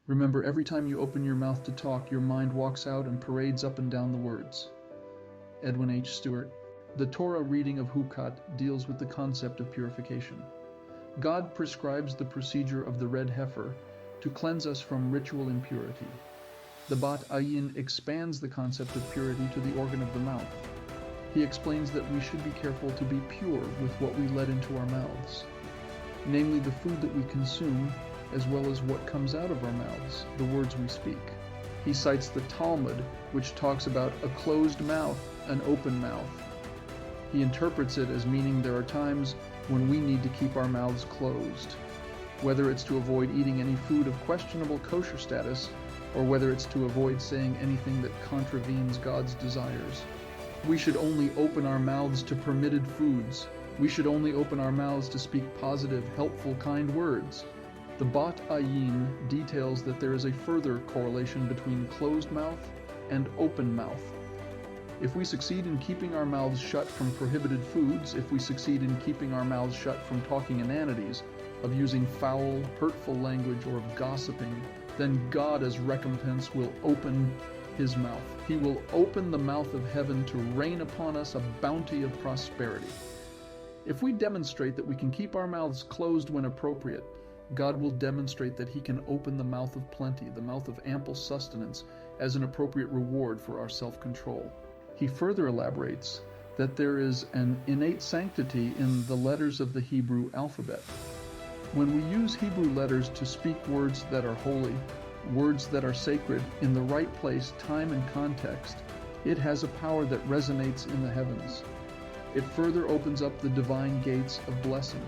Remember, every time you open your mouth to talk, your mind walks out and parades up and down the words. Edwin H. Stewart. The Torah reading of Chukat deals with the concept of purification. God prescribes the procedure of the red heifer to cleanse us from ritual impurity. The Bat Ayin expands the concept of purity to the organ of the mouth. He explains that we should be careful to be pure with what we let into our mouths, namely the food that we consume, as well as what comes out of our mouths, the words we speak. He cites the Talmud, which talks about a closed mouth, an open mouth. He interprets it as meaning there are times when we need to keep our mouths closed, whether it's to avoid eating any food of questionable kosher status, or whether it's to avoid saying anything that contravenes God's desires. We should only open our mouths to permitted foods. We should only open our mouths to speak positive, helpful, kind words. The Bat Ayin details that there is a further correlation between closed mouth and open mouth. If we succeed in keeping our mouths shut from prohibited foods, if we succeed in keeping our mouths shut from talking inanities, of using foul, hurtful language, or of gossiping, then God as recompense will open His mouth. He will open the mouth of heaven to rain upon us a bounty of prosperity. If we demonstrate that we can keep our mouths closed when appropriate, God will demonstrate that He can open the mouth of plenty, the mouth of ample sustenance, as an appropriate reward for our self-control. He further elaborates that there is an innate sanctity in the letters of the Hebrew alphabet. When we use Hebrew letters to speak words that are holy, words that are sacred, in the right place, time, and context, it has a power that resonates in the heavens. It further opens up the divine gates of blessing.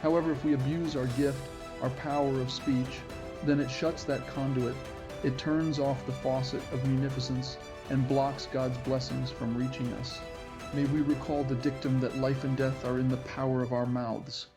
However, if we abuse our gift, our power of speech, then it shuts that conduit. It turns off the faucet of munificence and blocks God's blessings from reaching us. May we recall the dictum that life and death are in the power of our mouths.